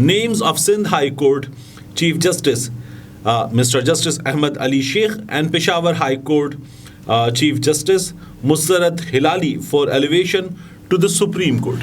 names of Sindh High Court Chief Justice Mr. Justice Ahmed Ali Sheikh and Peshawar High Court Chief Justice Musarrat Hilali for elevation to the Supreme Court।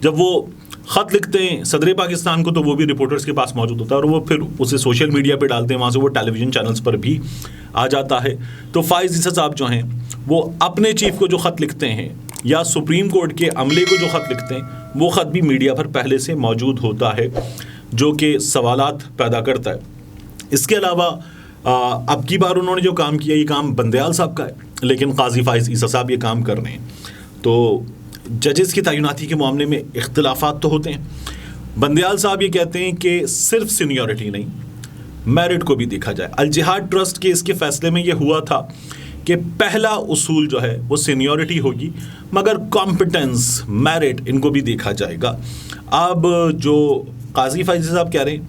جب وہ خط لکھتے ہیں صدر پاکستان کو تو وہ بھی رپورٹرز کے پاس موجود ہوتا ہے اور وہ پھر اسے سوشل میڈیا پہ ڈالتے ہیں, وہاں سے وہ ٹیلی ویژن چینلز پر بھی آ جاتا ہے. تو فائز عیسیٰ صاحب جو ہیں وہ اپنے چیف کو جو خط لکھتے ہیں یا سپریم کورٹ کے عملے کو جو خط لکھتے ہیں وہ خط بھی میڈیا پر پہلے سے موجود ہوتا ہے جو کہ سوالات پیدا کرتا ہے. اس کے علاوہ اب کی بار انہوں نے جو کام کیا یہ کام بندیال صاحب کا ہے, لیکن قاضی فائز عیسیٰ صاحب یہ کام کر رہے ہیں. تو ججز کی تعیناتی کے معاملے میں اختلافات تو ہوتے ہیں. بندیال صاحب یہ کہتے ہیں کہ صرف سینیورٹی نہیں, میرٹ کو بھی دیکھا جائے. الجہاد ٹرسٹ کے اس کے فیصلے میں یہ ہوا تھا کہ پہلا اصول جو ہے وہ سینیورٹی ہوگی, مگر کمپٹنس میرٹ ان کو بھی دیکھا جائے گا. اب جو قاضی فائز صاحب کہہ رہے ہیں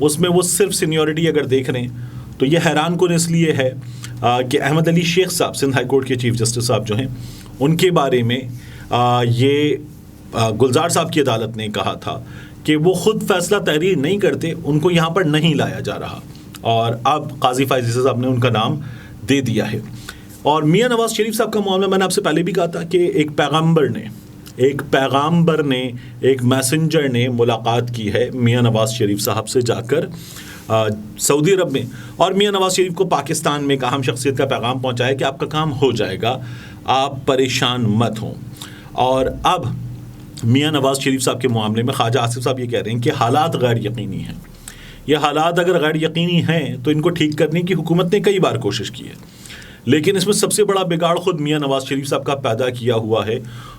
اس میں وہ صرف سینیورٹی اگر دیکھ رہے ہیں تو یہ حیران کن اس لیے ہے کہ احمد علی شیخ صاحب سندھ ہائی کورٹ کے چیف جسٹس صاحب جو ہیں ان کے بارے میں یہ گلزار صاحب کی عدالت نے کہا تھا کہ وہ خود فیصلہ تحریر نہیں کرتے, ان کو یہاں پر نہیں لایا جا رہا, اور اب قاضی فائز عیسیٰ صاحب نے ان کا نام دے دیا ہے. اور میاں نواز شریف صاحب کا معاملہ میں نے آپ سے پہلے بھی کہا تھا کہ ایک پیغامبر نے ایک میسنجر نے ملاقات کی ہے میاں نواز شریف صاحب سے جا کر سعودی عرب میں, اور میاں نواز شریف کو پاکستان میں ایک اہم شخصیت کا پیغام پہنچایا کہ آپ کا کام ہو جائے گا, آپ پریشان مت ہوں. اور اب میاں نواز شریف صاحب کے معاملے میں خواجہ آصف صاحب یہ کہہ رہے ہیں کہ حالات غیر یقینی ہیں. یہ حالات اگر غیر یقینی ہیں تو ان کو ٹھیک کرنے کی حکومت نے کئی بار کوشش کی ہے, لیکن اس میں سب سے بڑا بگاڑ خود میاں نواز شریف صاحب کا پیدا کیا ہوا ہے,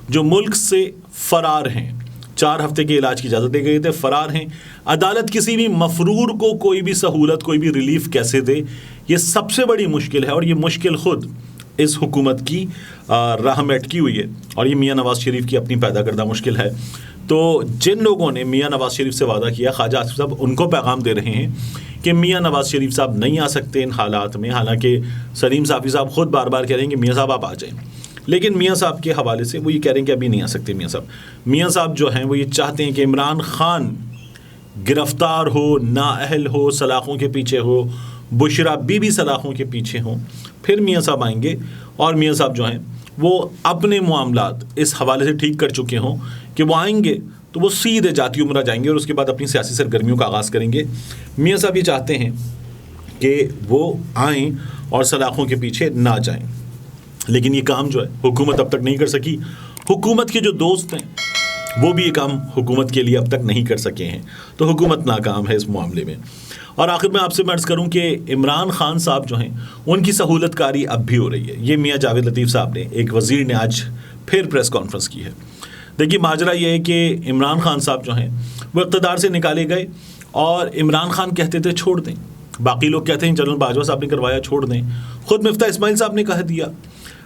جو ملک سے فرار ہیں. 4 ہفتے کے علاج کی اجازت دے گئے تھے, فرار ہیں. عدالت کسی بھی مفرور کو کوئی بھی سہولت کوئی بھی ریلیف کیسے دے, یہ سب سے بڑی مشکل ہے, اور یہ مشکل خود اس حکومت کی راہ میں اٹکی ہوئی ہے, اور یہ میاں نواز شریف کی اپنی پیدا کردہ مشکل ہے. تو جن لوگوں نے میاں نواز شریف سے وعدہ کیا, خواجہ آصف صاحب ان کو پیغام دے رہے ہیں کہ میاں نواز شریف صاحب نہیں آ سکتے ان حالات میں, حالانکہ سلیم صافی صاحب خود بار بار کہہ رہے ہیں کہ میاں صاحب آپ آ جائیں, لیکن میاں صاحب کے حوالے سے وہ یہ کہہ رہے ہیں کہ ابھی نہیں آ سکتے. میاں صاحب جو ہیں وہ یہ چاہتے ہیں کہ عمران خان گرفتار ہو, نااہل ہو, سلاخوں کے پیچھے ہو, بشرا بی بی سلاخوں کے پیچھے ہوں, پھر میاں صاحب آئیں گے. اور میاں صاحب جو ہیں وہ اپنے معاملات اس حوالے سے ٹھیک کر چکے ہوں کہ وہ آئیں گے تو وہ سیدھے جاتی عمرہ جائیں گے اور اس کے بعد اپنی سیاسی سرگرمیوں کا آغاز کریں گے. میاں صاحب یہ چاہتے ہیں کہ وہ آئیں اور سلاخوں کے پیچھے نہ جائیں, لیکن یہ کام جو ہے حکومت اب تک نہیں کر سکی. حکومت کے جو دوست ہیں وہ بھی یہ کام حکومت کے لیے اب تک نہیں کر سکے ہیں, تو حکومت ناکام ہے اس معاملے میں. اور آخر میں آپ سے میں عرض کروں کہ عمران خان صاحب جو ہیں ان کی سہولت کاری اب بھی ہو رہی ہے. یہ میاں جاوید لطیف صاحب نے, ایک وزیر نے آج پھر پریس کانفرنس کی ہے. دیکھیے ماجرا یہ ہے کہ عمران خان صاحب جو ہیں وہ اقتدار سے نکالے گئے, اور عمران خان کہتے تھے چھوڑ دیں, باقی لوگ کہتے ہیں جنرل باجوہ صاحب نے کروایا چھوڑ دیں, خود مفتاح اسماعیل صاحب نے کہہ دیا,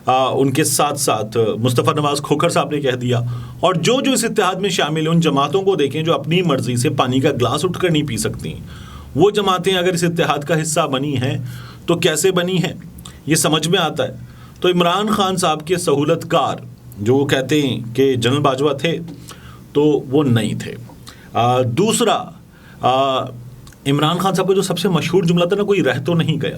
ان کے ساتھ ساتھ مصطفیٰ نواز کھوکھر صاحب نے کہہ دیا, اور جو اس اتحاد میں شامل ہیں ان جماعتوں کو دیکھیں جو اپنی مرضی سے پانی کا گلاس اٹھ کر نہیں پی سکتی. وہ جماعتیں اگر اس اتحاد کا حصہ بنی ہیں تو کیسے بنی ہیں یہ سمجھ میں آتا ہے. تو عمران خان صاحب کے سہولت کار جو وہ کہتے ہیں کہ جنرل باجوہ تھے تو وہ نہیں تھے. دوسرا, عمران خان صاحب کا جو سب سے مشہور جملہ تھا نا, کوئی رہ تو نہیں گیا,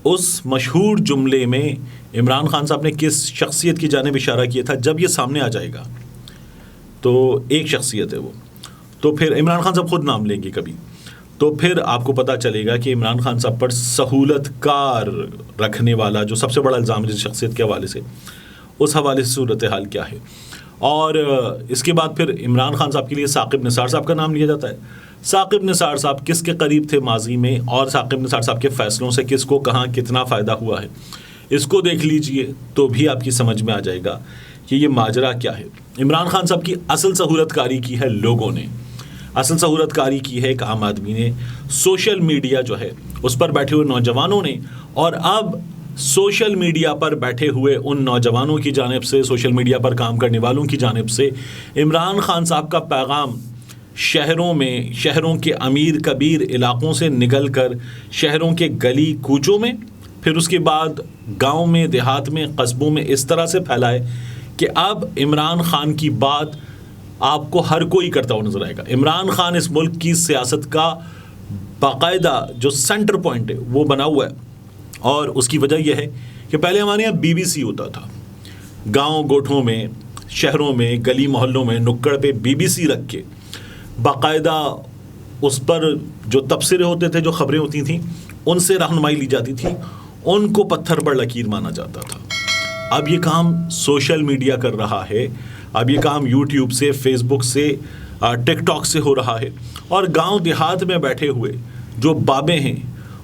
اس مشہور جملے میں عمران خان صاحب نے کس شخصیت کی جانب اشارہ کیا تھا؟ جب یہ سامنے آ جائے گا تو ایک شخصیت ہے وہ, تو پھر عمران خان صاحب خود نام لیں گے کبھی, تو پھر آپ کو پتہ چلے گا کہ عمران خان صاحب پر سہولت کار رکھنے والا جو سب سے بڑا الزام ہے جس شخصیت کے حوالے سے, اس حوالے سے صورتحال کیا ہے. اور اس کے بعد پھر عمران خان صاحب کے لیے ثاقب نثار صاحب کا نام لیا جاتا ہے. ثاقب نثار صاحب کس کے قریب تھے ماضی میں, اور ثاقب نثار صاحب کے فیصلوں سے کس کو کہاں کتنا فائدہ ہوا ہے, اس کو دیکھ لیجئے تو بھی آپ کی سمجھ میں آ جائے گا کہ یہ ماجرا کیا ہے. عمران خان صاحب کی اصل سہولت کاری کی ہے لوگوں نے, اصل سہولت کاری کی ہے ایک عام آدمی نے, سوشل میڈیا جو ہے اس پر بیٹھے ہوئے نوجوانوں نے. اور اب سوشل میڈیا پر بیٹھے ہوئے ان نوجوانوں کی جانب سے, سوشل میڈیا پر کام کرنے والوں کی جانب سے عمران خان صاحب کا پیغام شہروں میں, شہروں کے امیر کبیر علاقوں سے نکل کر شہروں کے گلی کوچوں میں, پھر اس کے بعد گاؤں میں, دیہات میں, قصبوں میں اس طرح سے پھیلائے کہ اب عمران خان کی بات آپ کو ہر کوئی کرتا ہوا نظر آئے گا. عمران خان اس ملک کی سیاست کا باقاعدہ جو سینٹر پوائنٹ ہے وہ بنا ہوا ہے, اور اس کی وجہ یہ ہے کہ پہلے ہمارے یہاں BBC ہوتا تھا, گاؤں گوٹھوں میں شہروں میں گلی محلوں میں نکڑ پہ BBC رکھ کے باقاعدہ اس پر جو تبصرے ہوتے تھے، جو خبریں ہوتی تھیں، ان سے رہنمائی لی جاتی تھی، ان کو پتھر پر لکیر مانا جاتا تھا۔ اب یہ کام سوشل میڈیا کر رہا ہے، اب یہ کام یوٹیوب سے، فیس بک سے، ٹک ٹاک سے ہو رہا ہے، اور گاؤں دیہات میں بیٹھے ہوئے جو بابے ہیں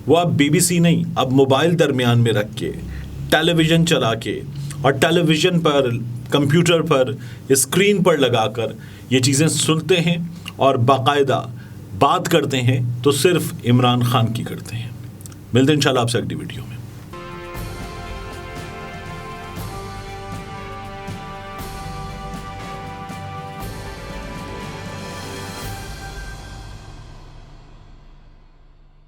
وہ اب BBC نہیں، اب موبائل درمیان میں رکھ کے، ٹیلی ویژن چلا کے، اور ٹیلی ویژن پر، کمپیوٹر پر، اسکرین پر لگا کر یہ چیزیں سنتے ہیں اور باقاعدہ بات کرتے ہیں تو صرف عمران خان کی کرتے ہیں۔ ملتے ہیں انشاءاللہ آپ سے اگلی ویڈیو میں۔